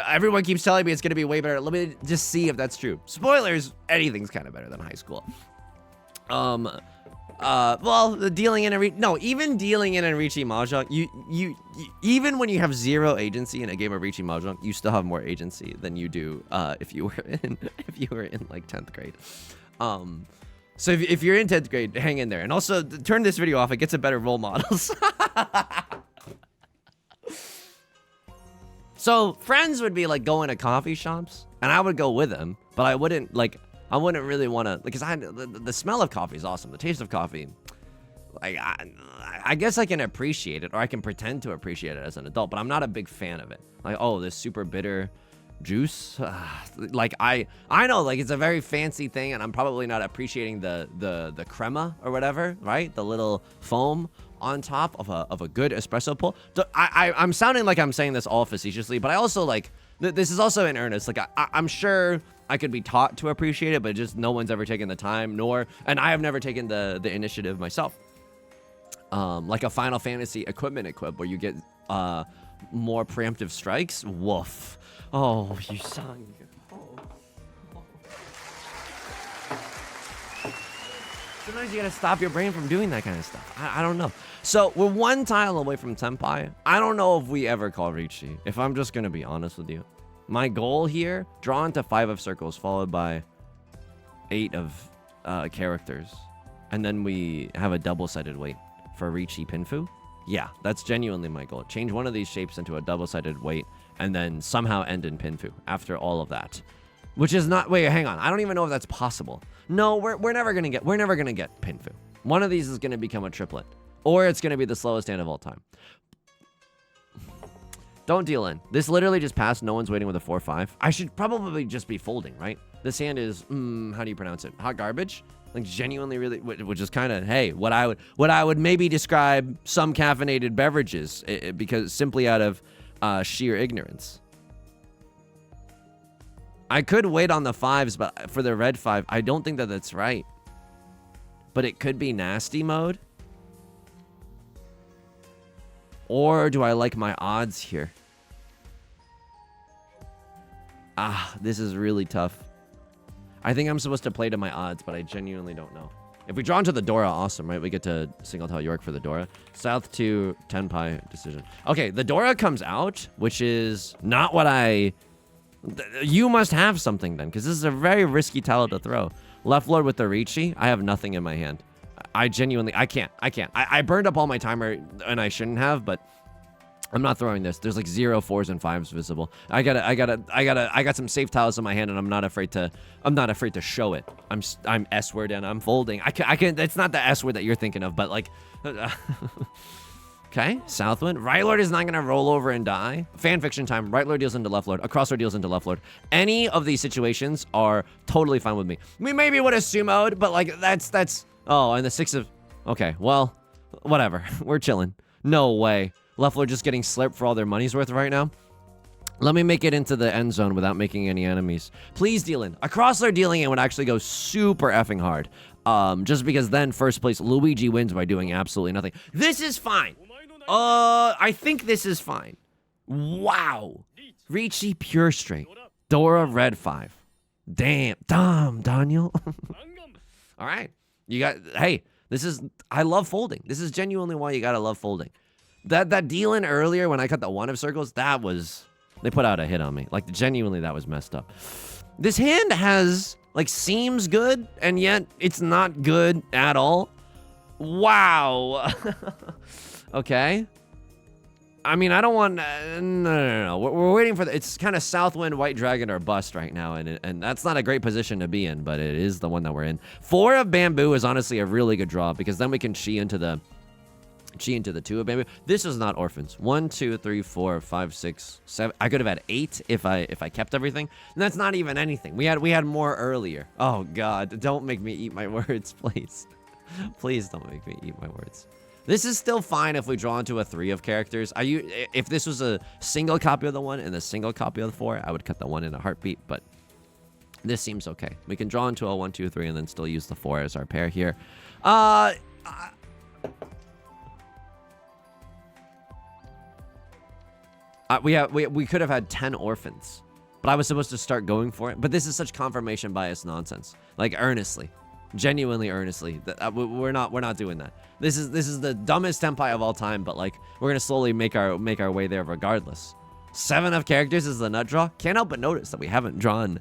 A: everyone keeps telling me it's gonna be way better. Let me just see if that's true. Spoilers, anything's kind of better than high school. Well, the dealing in even dealing in Riichi Mahjong, you even when you have 0 agency in a game of Riichi Mahjong, you still have more agency than you do if you were in like 10th grade. So if you're in 10th grade, hang in there, and also turn this video off. It gets a better role models. So friends would be like going to coffee shops, and I would go with them, but I wouldn't I wouldn't really want to, because the smell of coffee is awesome. The taste of coffee, like, I guess I can appreciate it, or I can pretend to appreciate it as an adult, but I'm not a big fan of it. Like, oh, this super bitter juice. Like, I know, like, it's a very fancy thing, and I'm probably not appreciating the crema or whatever, right? The little foam on top of a good espresso pull. I'm sounding like I'm saying this all facetiously, but I also, like, this is also in earnest. Like, I'm sure I could be taught to appreciate it, but just no one's ever taken the time, and I have never taken the initiative myself. Like a Final Fantasy equipment equip where you get more preemptive strikes. Woof. Oh, you son. Sometimes you gotta stop your brain from doing that kind of stuff. I don't know. So we're one tile away from Senpai. I don't know if we ever call Riichi, if I'm just gonna be honest with you. My goal here, draw into 5 of circles followed by 8 of characters. And then we have a double-sided weight for Riichi Pinfu. Yeah, that's genuinely my goal. Change one of these shapes into a double-sided weight and then somehow end in Pinfu after all of that. Which is not, wait, hang on. I don't even know if that's possible. No, we're never gonna get Pinfu. One of these is gonna become a triplet. Or it's gonna be the slowest hand of all time. Don't deal in. This literally just passed. No one's waiting with a 4-5. I should probably just be folding, right? This hand is, how do you pronounce it? Hot garbage? Like, genuinely really, which is kind of, hey, what I would maybe describe some caffeinated beverages, because simply out of sheer ignorance. I could wait on the 5s, but for the red 5, I don't think that that's right. But it could be nasty mode. Or do I like my odds here? This is really tough. I think I'm supposed to play to my odds, but I genuinely don't know. If we draw into the Dora, awesome, right? We get to single tile York for the Dora. South to Tenpai decision. Okay, the Dora comes out, which is not what you must have something then, because this is a very risky tile to throw. Left Lord with the Riichi. I have nothing in my hand. I can't. I burned up all my timer, and I shouldn't have, but I'm not throwing this. There's like 0 4s and 5s visible. I got some safe tiles in my hand, and I'm not afraid to show it. I'm S word and I'm folding. I can. It's not the S word that you're thinking of, but like, okay, Southwind. Right Lord is not gonna roll over and die. Fan fiction time. Right Lord deals into Left Lord. Across Lord deals into Left Lord. Any of these situations are totally fine with me. We maybe would have sumoed, but like that's. Oh, and the 6 of... Okay, well, whatever. We're chilling. No way. Left Lord just getting slipped for all their money's worth right now. Let me make it into the end zone without making any enemies. Please deal in. Across Lord dealing in would actually go super effing hard. Just because then first place Luigi wins by doing absolutely nothing. This is fine. I think this is fine. Wow. Riichi pure straight. Dora red 5. Damn, Daniel. All right. You got, hey, I love folding. This is genuinely why you gotta love folding. That deal in earlier when I cut the 1 of circles, they put out a hit on me. Like, genuinely, that was messed up. This hand seems good, and yet it's not good at all. Wow. Okay. I mean, I don't want, no. We're waiting for it's kind of Southwind, White Dragon, or Bust right now, and that's not a great position to be in, but it is the one that we're in. 4 of Bamboo is honestly a really good draw, because then we can chi into the 2 of Bamboo. This is not Orphans. 1, 2, 3, 4, 5, 6, 7. I could have had 8 if I kept everything, and that's not even anything. We had more earlier. Oh God, don't make me eat my words, please. Please don't make me eat my words. This is still fine if we draw into a 3 of characters. If this was a single copy of the 1 and a single copy of the 4, I would cut the 1 in a heartbeat, but this seems okay. We can draw into a 1, 2, 3 and then still use the 4 as our pair here. We could have had 10 orphans, but I was supposed to start going for it. But this is such confirmation bias nonsense. Like, earnestly. Genuinely earnestly, we're not doing that. This is the dumbest Senpai of all time, but like, we're gonna slowly make our way there regardless. 7 of characters is the nut draw. Can't help but notice that we haven't drawn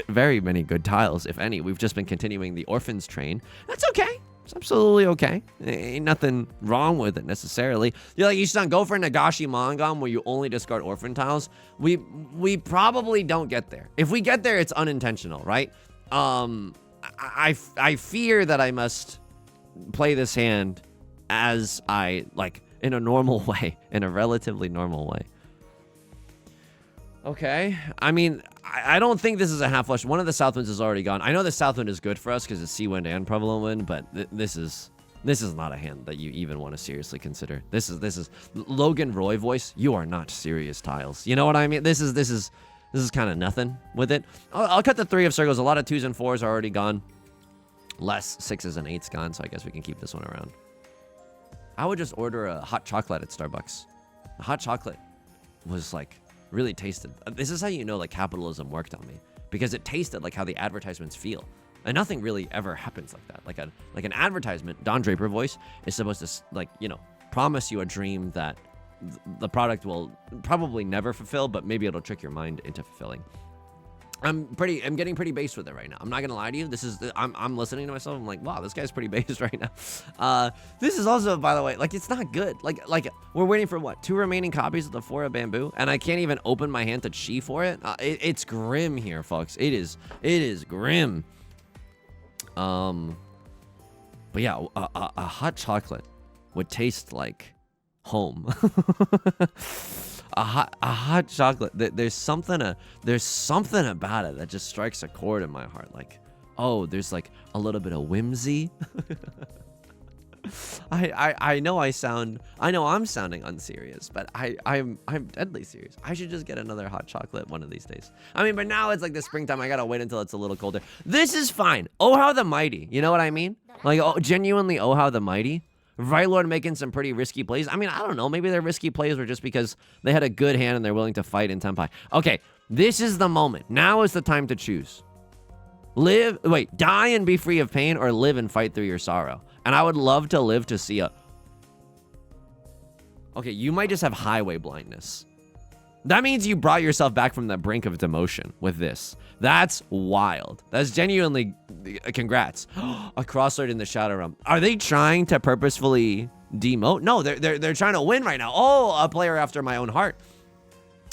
A: very many good tiles, if any. We've just been continuing the orphans train. That's okay. It's absolutely okay. Ain't nothing wrong with it necessarily. You're like, you should go for Nagashi Mangam where you only discard orphan tiles. We probably don't get there. If we get there, it's unintentional, right? I fear that I must play this hand as I, like, in a normal way, in a relatively normal way. Okay, I mean, I don't think this is a half flush. One of the south winds is already gone. I know the south wind is good for us because it's sea wind and prevalent wind, but this is not a hand that you even want to seriously consider. This is Logan Roy voice. You are not serious tiles. You know what I mean? This is kind of nothing with it. I'll cut the 3 of circles. A lot of 2s and 4s are already gone. Less 6s and 8s gone, so I guess we can keep this one around. I would just order a hot chocolate at Starbucks. The hot chocolate was like really tasted. This is how you know like capitalism worked on me, because it tasted like how the advertisements feel. And nothing really ever happens like that. Like an advertisement, Don Draper voice, is supposed to, like, you know, promise you a dream that the product will probably never fulfill, but maybe it'll trick your mind into fulfilling. I'm getting pretty based with it right now. I'm not gonna lie to you. I'm listening to myself. I'm like, wow, this guy's pretty based right now. This is also, by the way, like, it's not good. Like we're waiting for what? 2 remaining copies of the 4 of bamboo, and I can't even open my hand to chi for it. It's grim here, folks. It is grim. But yeah, a hot chocolate would taste like home. A hot chocolate. There's something about it that just strikes a chord in my heart. Like, oh, there's like a little bit of whimsy. I know I'm sounding unserious, but I'm deadly serious. I should just get another hot chocolate one of these days. I mean, but now it's like the springtime. I gotta wait until it's a little colder. This is fine. Oh, how the mighty. You know what I mean? Like, oh, genuinely, oh, how the mighty. Vrilord making some pretty risky plays. I mean, I don't know. Maybe their risky plays were just because they had a good hand and they're willing to fight in Tenpai. Okay, this is the moment. Now is the time to choose. Die and be free of pain, or live and fight through your sorrow. And I would love to live to see a... Okay, you might just have highway blindness. That means you brought yourself back from the brink of demotion with this. That's wild. That's genuinely... Congrats. A crosslord in the Shadow Realm. Are they trying to purposefully demote? No, they're trying to win right now. Oh, a player after my own heart.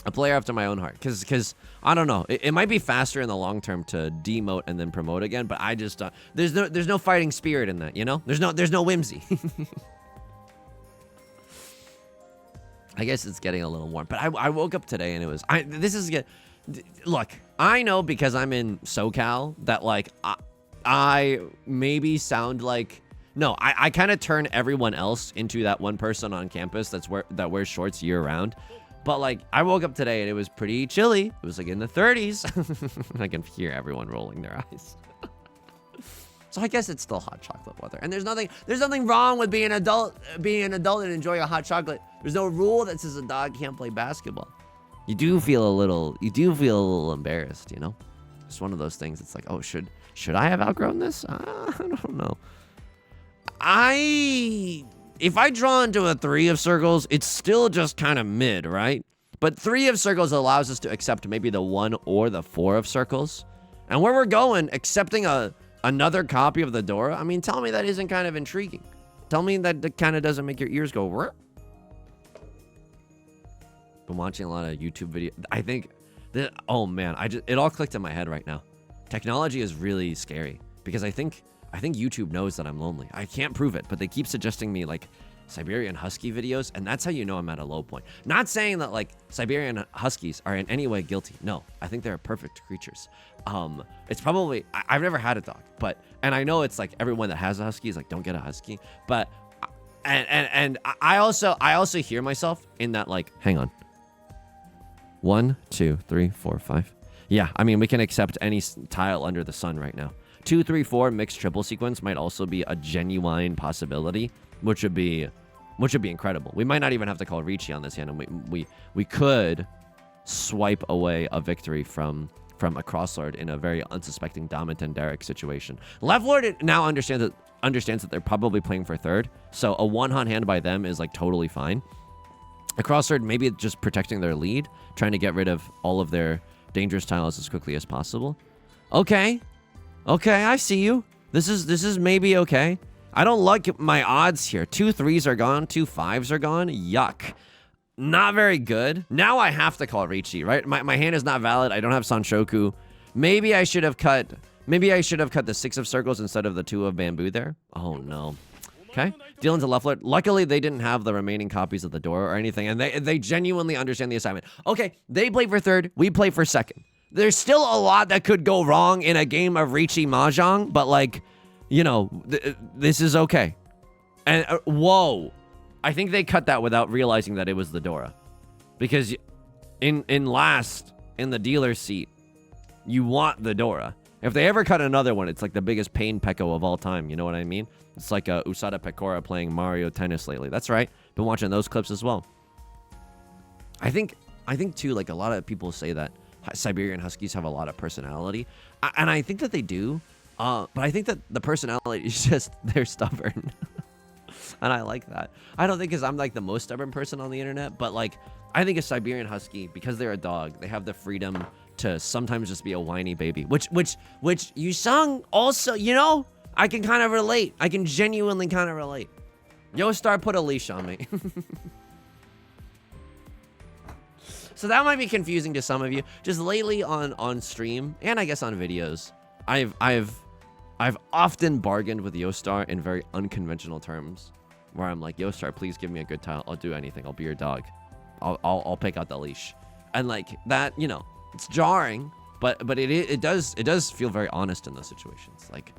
A: A player after my own heart. Because I don't know. It might be faster in the long term to demote and then promote again, but I just... there's no fighting spirit in that, you know? There's no whimsy. I guess it's getting a little warm, but I woke up today and it was... Look, I know because I'm in SoCal that, like, I maybe sound like... No, I kind of turn everyone else into that one person on campus that wears shorts year-round. But, like, I woke up today and it was pretty chilly. It was, like, in the 30s. I can hear everyone rolling their eyes. So I guess it's still hot chocolate weather. And there's nothing wrong with being an adult and enjoying a hot chocolate. There's no rule that says a dog can't play basketball. You do feel a little embarrassed, you know? It's one of those things. It's like, oh, should I have outgrown this? I don't know. If I draw into a 3 of circles, it's still just kind of mid, right? But 3 of circles allows us to accept maybe the 1 or the 4 of circles. And where we're going, accepting another copy of the Dora, I mean, tell me that isn't kind of intriguing. Tell me that kind of doesn't make your ears go, Rrr. Been watching a lot of YouTube videos. I think that, oh man, it all clicked in my head right now. Technology is really scary because I think YouTube knows that I'm lonely. I can't prove it, but they keep suggesting me like Siberian husky videos, and that's how you know I'm at a low point. Not saying that like Siberian huskies are in any way guilty. No, I think they're perfect creatures. It's probably, I've never had a dog, and I know it's like everyone that has a husky is like, don't get a husky, but and I also hear myself in that, like, hang on. 1, 2, 3, 4, 5. Yeah, I mean, we can accept any tile under the sun right now. 2, 3, 4 mixed triple sequence might also be a genuine possibility, which would be incredible. We might not even have to call Riichi on this hand, and we could swipe away a victory from a crosslord in a very unsuspecting Damit and Derek situation. Left Lord now understands that they're probably playing for third, so a one-hot hand by them is like totally fine. A crosslord maybe just protecting their lead, trying to get rid of all of their dangerous tiles as quickly as possible. Okay, I see you. This is maybe okay. I don't like my odds here. 2 3s are gone, 2 5s are gone. Yuck. Not very good. Now I have to call Riichi, right? My hand is not valid. I don't have Sanshoku. Maybe I should have cut Maybe I should have cut the 6 of circles instead of the 2 of bamboo there. Oh, no. Okay. Dealing to left lord. Luckily, they didn't have the remaining copies of the door or anything, and they genuinely understand the assignment. Okay, they play for third. We play for second. There's still a lot that could go wrong in a game of Riichi Mahjong, but, like, you know, this is okay. And, whoa. I think they cut that without realizing that it was the Dora. Because in last, in the dealer's seat, you want the Dora. If they ever cut another one, it's like the biggest pain pecco of all time. You know what I mean? It's like Usada Pecora playing Mario Tennis lately. That's right. Been watching those clips as well. I think too, like a lot of people say that Siberian Huskies have a lot of personality. And I think that they do. But I think that the personality is just, they're stubborn. And I like that. I don't think because I'm like the most stubborn person on the internet, but like I think a Siberian Husky, because they're a dog, they have the freedom to sometimes just be a whiny baby, which Yusong also, you know, I can kind of relate. I can genuinely kind of relate. Yostar put a leash on me. So that might be confusing to some of you. Just lately on stream, and I guess on videos, I've often bargained with Yostar in very unconventional terms, where I'm like, Yostar, please give me a good tile. I'll do anything. I'll be your dog. I'll pick out the leash. And like that, you know, it's jarring, but it does feel very honest in those situations. Like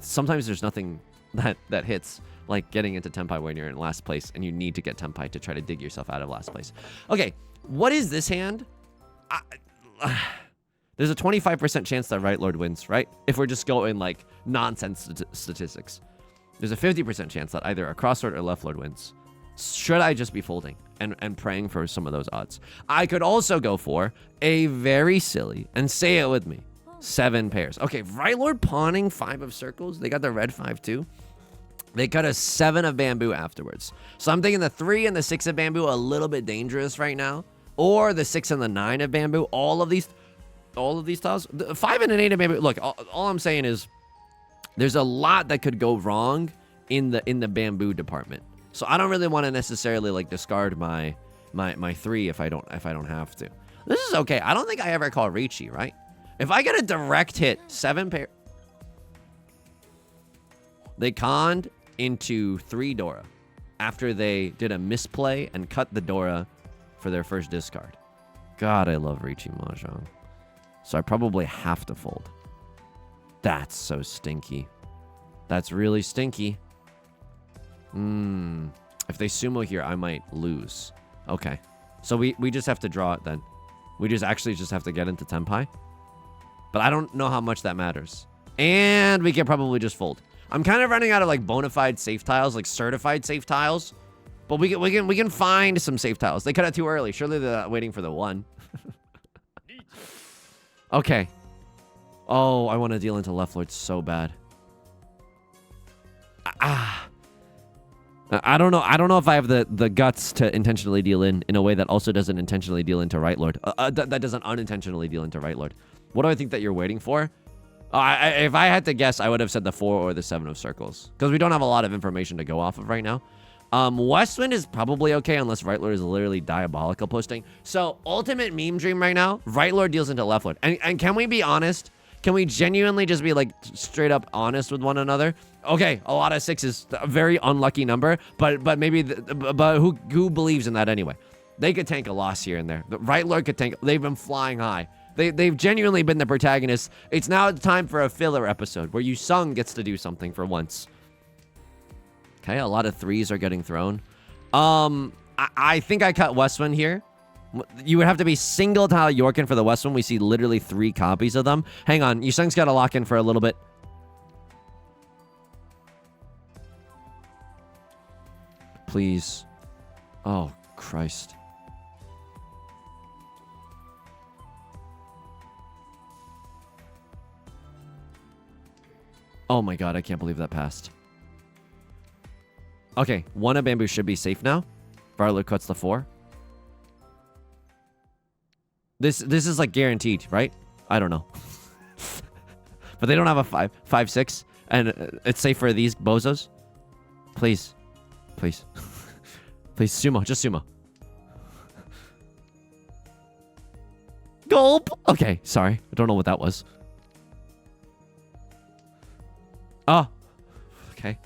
A: sometimes there's nothing that hits like getting into Tenpai when you're in last place and you need to get Tenpai to try to dig yourself out of last place. Okay, what is this hand? There's a 25% chance that right lord wins, right? If we're just going like nonsense statistics. There's a 50% chance that either a cross lord or left lord wins. Should I just be folding and praying for some of those odds? I could also go for a very silly, and say it with me, 7 pairs. Okay, right lord pawning 5 of circles. They got the red 5 too. They cut a 7 of bamboo afterwards. So I'm thinking the 3 and the 6 of bamboo a little bit dangerous right now. Or the 6 and the 9 of bamboo. All of these tiles. The 5 and an 8 of bamboo. Look, all I'm saying is there's a lot that could go wrong in the bamboo department. So I don't really want to necessarily like discard my 3 if I don't have to. This is okay. I don't think I ever call Riichi, right? If I get a direct hit, 7 pair. They conned into 3 Dora after they did a misplay and cut the Dora for their first discard. God, I love Riichi Mahjong. So I probably have to fold. That's so stinky. That's really stinky. If they sumo here, I might lose. Okay. So we just have to draw it then. We just have to get into Tenpai. But I don't know how much that matters. And we can probably just fold. I'm kind of running out of like bona fide safe tiles, like certified safe tiles. But we can find some safe tiles. They cut it too early. Surely they're not waiting for the 1. Okay. Oh, I want to deal into left lord so bad. I don't know. I don't know if I have the guts to intentionally deal in a way that also doesn't intentionally deal into right lord. That doesn't unintentionally deal into right lord. What do I think that you're waiting for? If I had to guess, I would have said the 4 or the 7 of circles. Because we don't have a lot of information to go off of right now. Westwind is probably okay unless right lord is literally diabolical posting. So, ultimate meme dream right now, right lord deals into left lord. And can we be honest? Can we genuinely just be like straight up honest with one another? Okay, a lot of 6s, a very unlucky number, but maybe, but who believes in that anyway? They could tank a loss here and there. The right lord could tank. They've been flying high. They've genuinely been the protagonists. It's now time for a filler episode where Yusong gets to do something for once. Okay, a lot of 3s are getting thrown. I think I cut Westwind here. You would have to be single tile Yorkin for the Westwind. We see literally 3 copies of them. Hang on, Yusong's got to lock in for a little bit. Please. Oh, Christ. Oh my god, I can't believe that passed. Okay, 1 of bamboo should be safe now. Varlo cuts the 4. This is like guaranteed, right? I don't know. But they don't have a 5-6, and it's safe for these bozos. Please. Please. Please, sumo. Just sumo. Gulp! Okay, sorry. I don't know what that was. Oh, okay.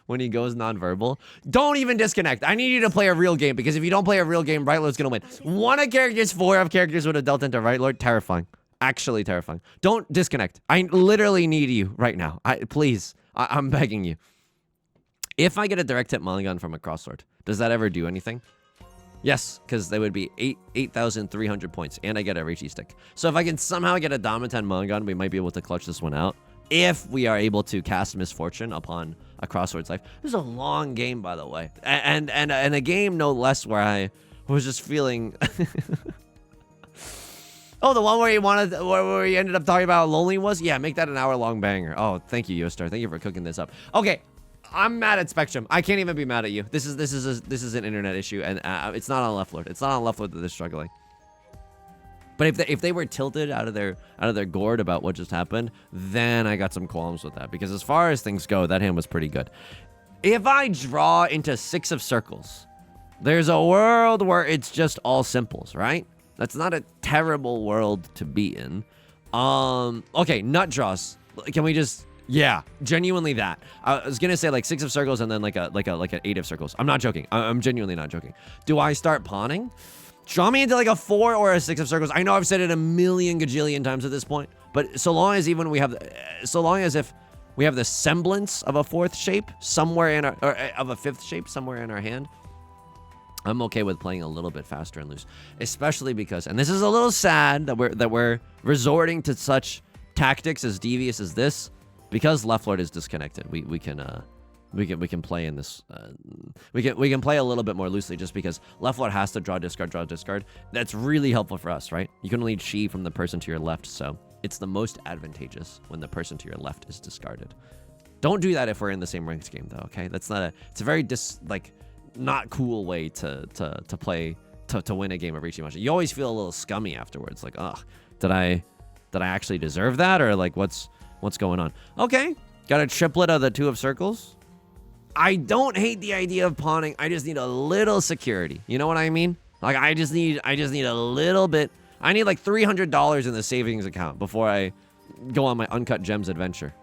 A: When he goes nonverbal, don't even disconnect. I need you to play a real game, because if you don't play a real game, Right Lord's gonna win. 1 of characters, 4 of characters would have dealt into Right Lord. Terrifying. Actually terrifying. Don't disconnect. I literally need you right now. Please. I'm begging you. If I get a direct hit mulligan from a crossword, does that ever do anything? Yes, because they would be 8,300 points, and I get a Riichi stick. So if I can somehow get a Damaten mulligan, we might be able to clutch this one out. If we are able to cast Misfortune upon a crossword's life. This is a long game, by the way. And a game no less where I was just feeling... Oh, the one where he ended up talking about how lonely he was? Yeah, make that an hour-long banger. Oh, thank you, Yostar. Thank you for cooking this up. Okay, I'm mad at Spectrum. I can't even be mad at you. This is an internet issue, and it's not on Left Lord. It's not on Left Lord that they're struggling. But if they were tilted out of their gourd about what just happened, then I got some qualms with that. Because as far as things go, that hand was pretty good. If I draw into 6 of circles, there's a world where it's just all simples, right? That's not a terrible world to be in. Okay, nut draws. Can we just... Yeah, genuinely that. I was gonna say like 6 of circles and then like an 8 of circles. I'm not joking. I'm genuinely not joking. Do I start pawning? Draw me into like a 4 or a 6 of circles. I know I've said it a million gajillion times at this point, but so long as if we have the semblance of a 4th shape somewhere in our, or of a 5th shape somewhere in our hand, I'm okay with playing a little bit faster and loose, especially because, and this is a little sad that we're resorting to such tactics as devious as this, because Left Lord is disconnected. We can play in this. We can play a little bit more loosely, just because Left Lord has to draw discard. That's really helpful for us, right? You can only chi from the person to your left, so it's the most advantageous when the person to your left is discarded. Don't do that if we're in the same ranked game, though. Okay, that's not a. It's a very not cool way to play to win a game of Riichi Mahjong. You always feel a little scummy afterwards, like, ugh, did I actually deserve that, or like what's going on? Okay, got a triplet of the 2 of circles. I don't hate the idea of pawning. I just need a little security. You know what I mean? Like I just need a little bit. I need like $300 in the savings account before I go on my Uncut Gems adventure.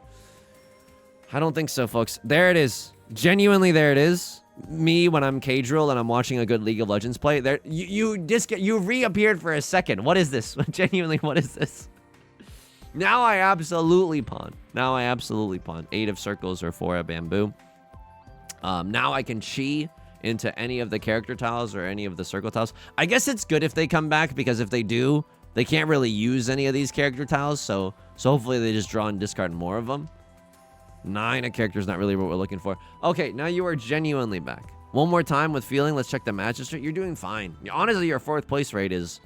A: I don't think so, folks. There it is. Genuinely, there it is. Me when I'm cage roll and I'm watching a good League of Legends play. There, you reappeared for a second. What is this? Genuinely, what is this? Now I absolutely pawn. 8 of circles or 4 of bamboo. Now I can chi into any of the character tiles or any of the circle tiles. I guess it's good if they come back, because if they do, they can't really use any of these character tiles. So hopefully they just draw and discard more of them. 9 of characters, not really what we're looking for. Okay, now you are genuinely back. One more time with feeling. Let's check the match history. You're doing fine. Honestly, your 4th place rate is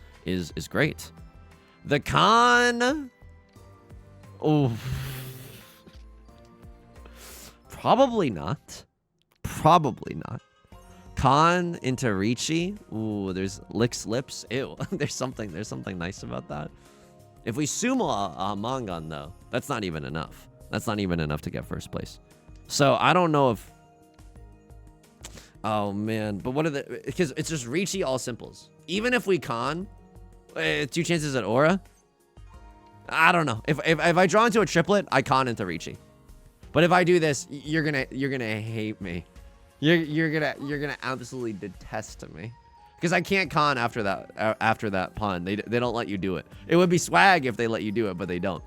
A: great. The con. Oh, probably not. Con into Riichi. Ooh, there's licks lips. Ew. there's something nice about that. If we sumo a Mangan, though, that's not even enough. That's not even enough to get 1st place. So I don't know if... Oh, man. But what are the... Because it's just Riichi all simples. Even if we con, 2 chances at aura. I don't know. If I draw into a triplet, I con into Riichi. But if I do this, you're gonna hate me. You're gonna absolutely detest me. Because I can't con after that pawn. They don't let you do it. It would be swag if they let you do it, but they don't.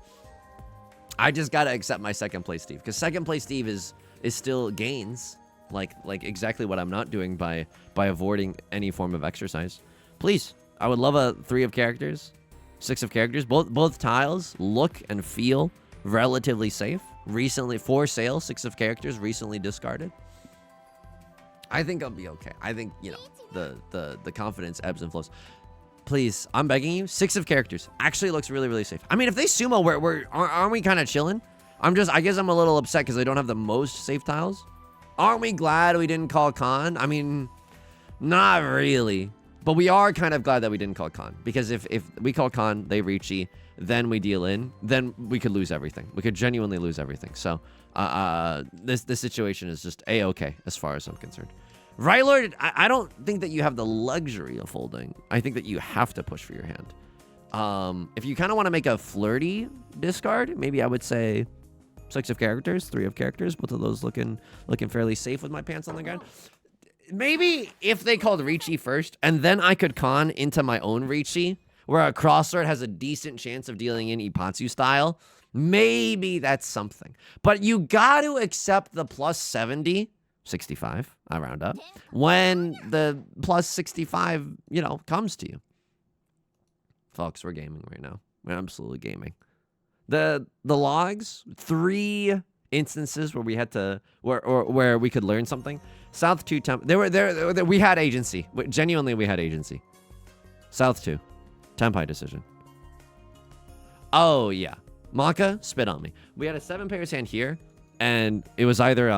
A: I just gotta accept my 2nd place Steve, because 2nd place Steve is still gains, like exactly what I'm not doing by avoiding any form of exercise. Please, I would love a 3 of characters, 6 of characters. Both tiles look and feel relatively safe. Recently for sale, 6 of characters, recently discarded. I think I'll be okay. I think, you know, the confidence ebbs and flows. Please, I'm begging you. 6 of characters actually looks really, really safe. I mean, if they sumo, aren't we kind of chilling? I guess I'm a little upset because they don't have the most safe tiles. Aren't we glad we didn't call con? I mean, not really. But we are kind of glad that we didn't call con. Because if we call con, they Riichi, then we deal in, then we could lose everything. We could genuinely lose everything. So, this situation is just A-okay as far as I'm concerned. Right, Lord, I don't think that you have the luxury of folding. I think that you have to push for your hand. If you kind of want to make a flirty discard, maybe I would say 6 of characters, 3 of characters. Both of those looking fairly safe with my pants on the ground. Maybe if they called Riichi first, and then I could con into my own Riichi, where a crossword has a decent chance of dealing in Ippatsu style. Maybe that's something. But you got to accept the plus 70, 65, I round up, when the plus 65, you know, comes to you. Folks, we're gaming right now. We're absolutely gaming. The logs, 3 instances where we had to, where we could learn something. South 2 temp. We had agency. Genuinely, we had agency. South 2. Tempai decision. Oh, yeah. Maka, spit on me. We had a 7 pairs hand here, and it was either,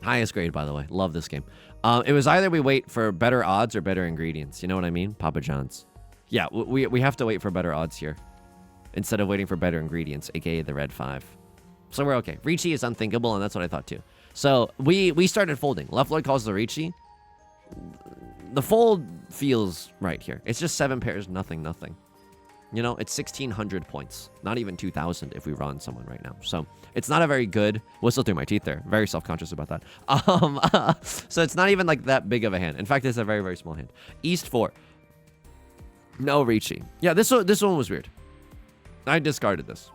A: highest grade, by the way. Love this game. It was either we wait for better odds or better ingredients. You know what I mean? Papa John's. Yeah, we have to wait for better odds here instead of waiting for better ingredients, aka the red 5. So we're okay. Riichi is unthinkable, and that's what I thought too. So we started folding. Left Lord calls the Riichi. The fold feels right here. It's just 7 pairs, nothing. You know, it's 1,600 points. Not even 2,000 if we run someone right now. So it's not a very good... Whistle through my teeth there. Very self-conscious about that. So it's not even like that big of a hand. In fact, it's a very, very small hand. East 4. No Riichi. Yeah, this one was weird. I discarded this.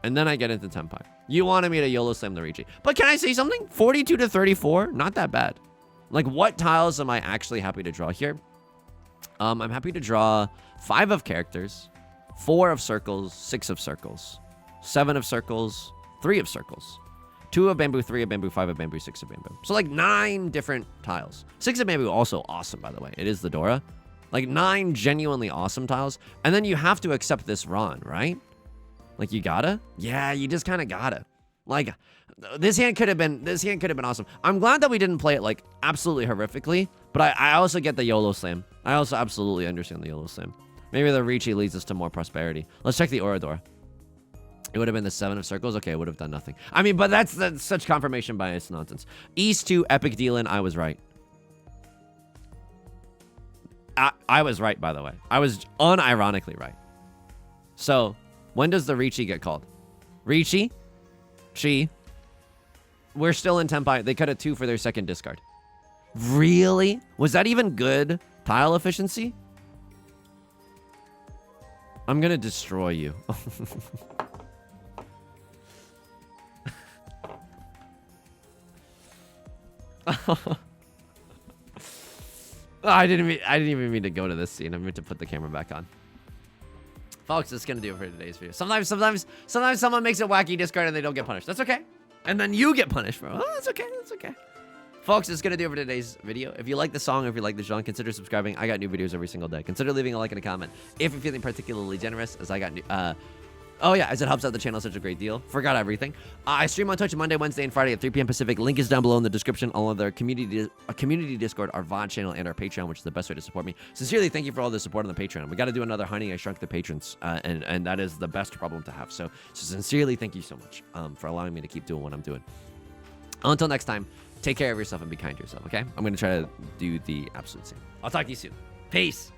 A: And then I get into Tenpai. You wanted me to YOLO slam the Riichi. But can I say something? 42 to 34? Not that bad. Like, what tiles am I actually happy to draw here? I'm happy to draw 5 of characters, 4 of circles, 6 of circles, 7 of circles, 3 of circles, 2 of bamboo, 3 of bamboo, 5 of bamboo, 6 of bamboo. So, like, 9 different tiles. 6 of bamboo also awesome, by the way. It is the Dora. Like, 9 genuinely awesome tiles. And then you have to accept this Ron, right? Like, you gotta? Yeah, you just kind of gotta. Like, this hand could have been awesome. I'm glad that we didn't play it, like, absolutely horrifically. But I also get the YOLO slam. I also absolutely understand the YOLO slam. Maybe the Riichi leads us to more prosperity. Let's check the Oradora. It would have been the 7 of circles. Okay, it would have done nothing. I mean, but that's such confirmation bias nonsense. East 2, Epic Dealin'. I was right. I was right, by the way. I was unironically right. So, when does the Riichi get called? Riichi? Chi? We're still in Tenpai. They cut a 2 for their second discard. Really? Was that even good tile efficiency? I'm gonna destroy you. I didn't even mean to go to this scene. I meant to put the camera back on. Folks, that's gonna do it for today's video. Sometimes someone makes a wacky discard and they don't get punished. That's okay. And then you get punished, bro. Oh, that's okay. That's okay. Folks, it's gonna do it for today's video. If you like the song, if you like the genre, consider subscribing. I got new videos every single day. Consider leaving a like and a comment if you're feeling particularly generous, as I got new. Oh yeah, as it helps out the channel such a great deal. Forgot everything. I stream on Twitch Monday, Wednesday, and Friday at 3 p.m. Pacific. Link is down below in the description. All of their community Discord, our VOD channel, and our Patreon, which is the best way to support me. Sincerely, thank you for all the support on the Patreon. We got to do another Honey, I Shrunk the Patrons, and that is the best problem to have. So sincerely, thank you so much for allowing me to keep doing what I'm doing. Until next time, take care of yourself and be kind to yourself, okay? I'm going to try to do the absolute same. I'll talk to you soon. Peace.